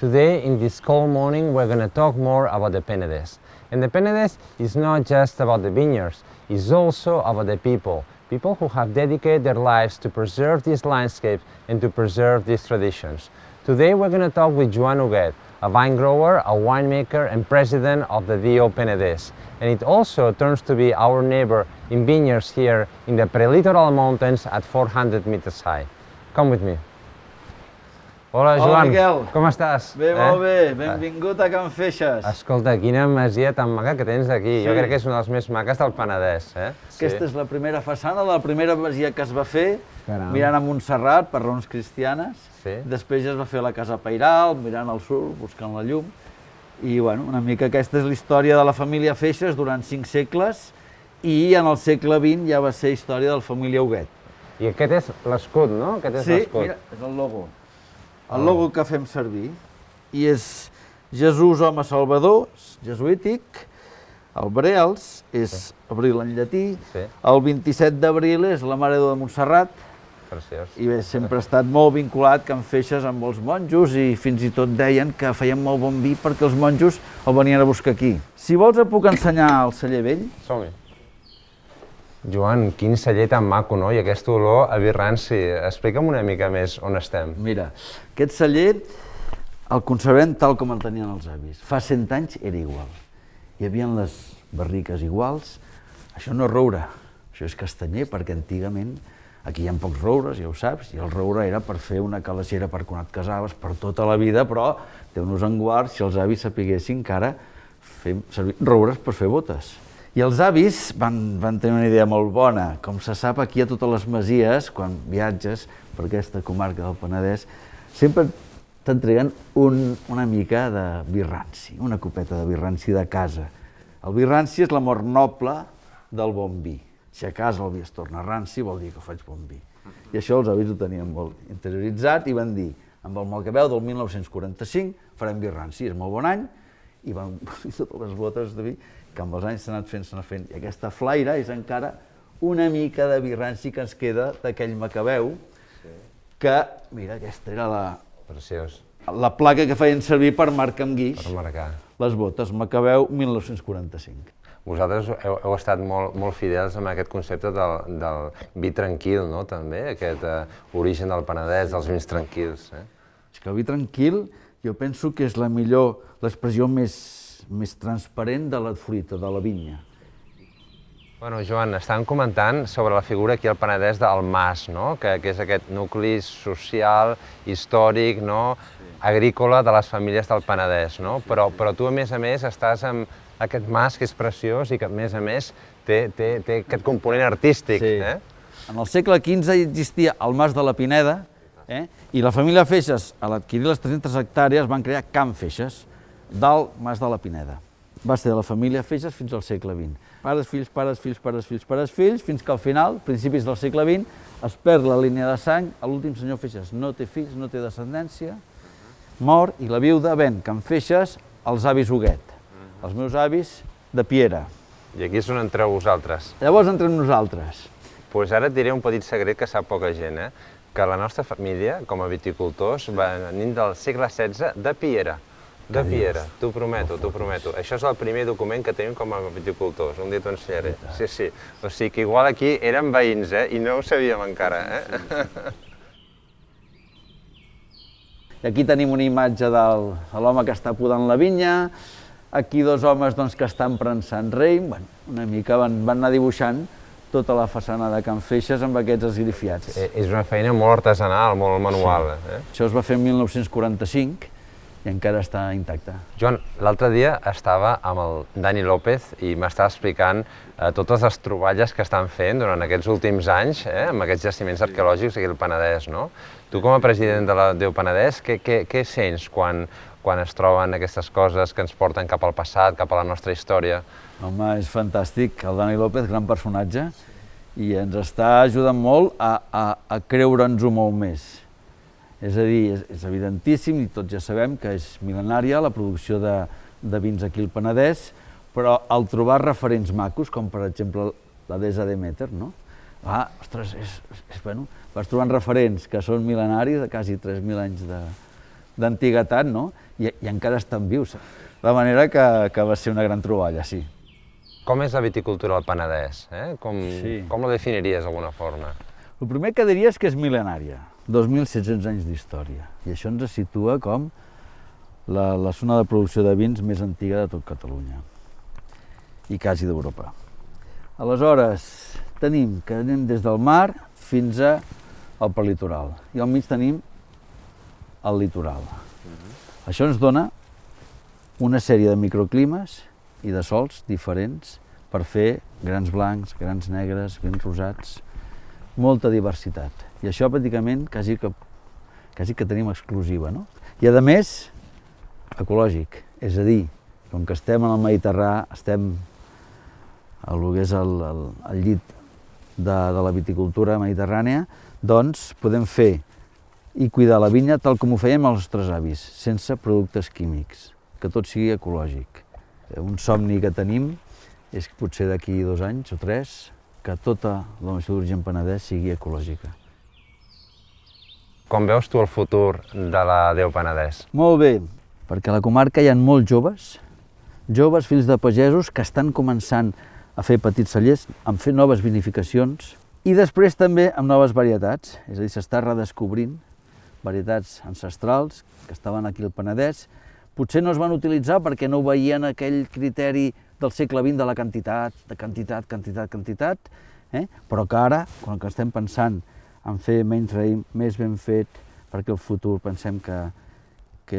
Today, in this cold morning, we're going to talk more about the Penedès. And the Penedès is not just about the vineyards, it's also about the people. People who have dedicated their lives to preserve this landscape and to preserve these traditions. Today, we're going to talk with Joan Huguet, a vine grower, a winemaker, and president of the DO Penedès. And it also turns to be our neighbor in vineyards here in the Prelitoral Mountains at 400 meters high. Come with me. Hola, Joan. Hola, Miquel. Com estàs? Bé, molt bé. Benvingut a Can Feixes. Escolta, quina masia tan maca que tens aquí. Jo crec que és una de les més maques del Penedès. Aquesta és la primera façana, la primera masia que es va fer, mirant a Montserrat, per raons cristianes. Després ja es va fer la Casa Pairal, mirant al sud, buscant la llum. I, bueno, una mica aquesta és la història de la família Feixes durant 5 segles i en el segle XX ja va ser història de la família Huguet. I aquest és l'escut, no? Sí, mira, és el logo. El logo que fem servir. I és Jesús, home salvador, jesuític. El Breals és abril en llatí. El 27 d'abril és la Mare de Montserrat. Preciós. I bé, sempre ha estat molt vinculat Can Feixes amb els monjos i fins i tot deien que feien molt bon vi perquè els monjos el venien a buscar aquí. Si vols et puc ensenyar el celler vell. Som-hi. Joan, quin celler tan maco, no? I aquesta olor a vi ranci. Explica'm una mica més on estem. Mira, aquest celler el conservem tal com el tenien els avis. Fa 100 anys era igual. Hi havia les barriques iguals. Això no és roure, això és castanyer, perquè antigament aquí hi ha pocs roures, ja ho saps, i el roure era per fer una calaixera per quan et casaves per tota la vida, però Déu-nos en guard si els avis sapiguessin que ara fem servir roures per fer botes. I els avis van tenir una idea molt bona. Com se sap, aquí a totes les masies, quan viatges per aquesta comarca del Penedès, sempre t'entreguen una mica de vi ranci, una copeta de vi ranci de casa. El vi ranci és l'amor noble del bon vi. Si a casa el vi es torna ranci, vol dir que faig bon vi. I això els avis ho tenien molt interioritzat i van dir, amb el Malcaveu del 1945 farem vi ranci, és molt bon any, i van posar totes les botes de vi que amb els anys s'ha anat fent. I aquesta flaire és encara una mica de vi ranci que ens queda d'aquell Macabeu, que, mira, aquesta era la placa que feien servir per marcar amb guix les botes, Macabeu 1945. Vosaltres heu estat molt fidels amb aquest concepte del vi tranquil, no? També, aquest origen del Penedès, dels vins tranquils. És que el vi tranquil jo penso que és la millor, l'expressió més transparent de la fruita, de la vinya. Bueno, Joan, estàvem comentant sobre la figura aquí al Penedès del mas, no? Que és aquest nucli social, històric, no? Agrícola de les famílies del Penedès, no? Però tu, a més, estàs amb aquest mas que és preciós i que, a més, té aquest component artístic. En el segle XV existia el mas de la Pineda i la família Feixes, a l'adquirir les 300 hectàrees, van crear Can Feixes, del mas de la Pineda. Va ser de la família Feixes fins al segle XX. Pares, fills, pares, fills, pares, fills, pares, fills, fins que al final, principis del segle XX, es perd la línia de sang, l'últim senyor Feixes no té fills, no té descendència, mor i la viuda ven Can Feixes als avis Huguet, els meus avis de Piera. I aquí és on entreu vosaltres. Llavors entrem nosaltres. Doncs ara et diré un petit secret que sap poca gent, que la nostra família, com a viticultors, venim del segle XVI de Piera. De Piera, t'ho prometo. Això és el primer document que tenim com a viticultors, un dia t'ho ensenyaré. Sí. O sigui que igual aquí érem veïns, i no ho sabíem encara. I aquí tenim una imatge de l'home que està podant la vinya, aquí 2 homes que estan prensant raïm, una mica van anar dibuixant tota la façana de Can Feixes amb aquests esgrafiats. És una feina molt artesanal, molt manual. Això es va fer en 1945, i encara està intacta. Joan, l'altre dia estava amb el Dani López i m'estava explicant totes les troballes que estan fent durant aquests últims anys amb aquests jaciments arqueològics aquí al Penedès, no? Tu, com a president de la DO Penedès, què sents quan es troben aquestes coses que ens porten cap al passat, cap a la nostra història? Home, és fantàstic. El Dani López, gran personatge, i ens està ajudant molt a creure'ns-ho molt més. És a dir, és evidentíssim, i tots ja sabem que és mil·lenària la producció de vins aquí al Penedès, però al trobar referents macos, com per exemple la Deza Demeter, no? Ostres, vas trobant referents que són mil·lenaris, de quasi 3.000 anys d'antiguitat, no? i encara estan vius. De manera que va ser una gran troballa, sí. Com és la viticultura al Penedès? Sí. Com la definiries d'alguna forma? El primer que diria és que és mil·lenària, 2.700 anys d'història, i això ens situa com la zona de producció de vins més antiga de tot Catalunya, i quasi d'Europa. Aleshores, tenim que anem des del mar fins al prelitoral, i al mig tenim el litoral. Això ens dona una sèrie de microclimes i de sols diferents per fer grans blancs, grans negres, vins rosats, molta diversitat. I això pràcticament quasi que tenim exclusiva, no? I a més, ecològic, és a dir, com que estem en el Mediterrani, estem al que és el llit de la viticultura mediterrània, doncs podem fer i cuidar la vinya tal com ho fèiem els nostres avis, sense productes químics, que tot sigui ecològic. Un somni que tenim és que potser d'aquí 2 anys o 3 que tota la denominació d'origen Penedès sigui ecològica. Com veus tu el futur de la Déu Penedès? Molt bé, perquè a la comarca hi ha molts joves fills de pagesos que estan començant a fer petits cellers, a fer noves vinificacions i després també amb noves varietats, és a dir, s'està redescobrint varietats ancestrals que estaven aquí al Penedès. Potser no es van utilitzar perquè no veien aquell criteri del segle XX de la quantitat, però que ara, quan estem pensant en fer menys raïm, més ben fet, perquè el futur pensem que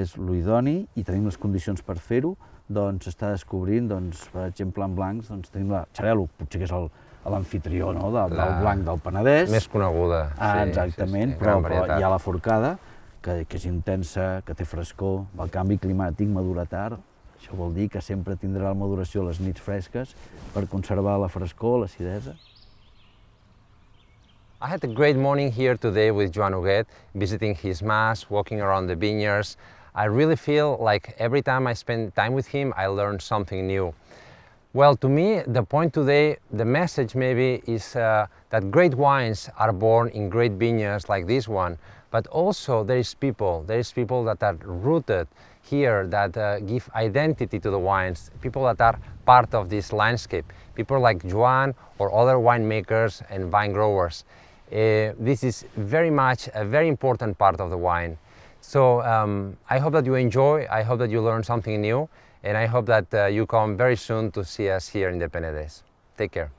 és l'idoni i tenim les condicions per fer-ho, doncs s'està descobrint, per exemple, en blancs, tenim la Xarel·lo, potser que és l'amfitrió del blanc del Penedès. Més coneguda. Exactament, però hi ha la forcada, que és intensa, que té frescor, el canvi climàtic madura tard. Això vol dir que sempre tindrà la maduració a les nits fresques per conservar la frescor, l'acidesa. I had a great morning here today with Joan Huguet, visiting his mas, walking around the vineyards. I really feel like every time I spend time with him, I learn something new. Well, to me, the point today, the message maybe is that great wines are born in great vineyards like this one, but also there is people that are rooted here, that give identity to the wines, people that are part of this landscape, people like Joan or other winemakers and vine growers. This is very much a very important part of the wine. So I hope that you enjoy, I hope that you learn something new, and I hope that you come very soon to see us here in the Penedès. Take care.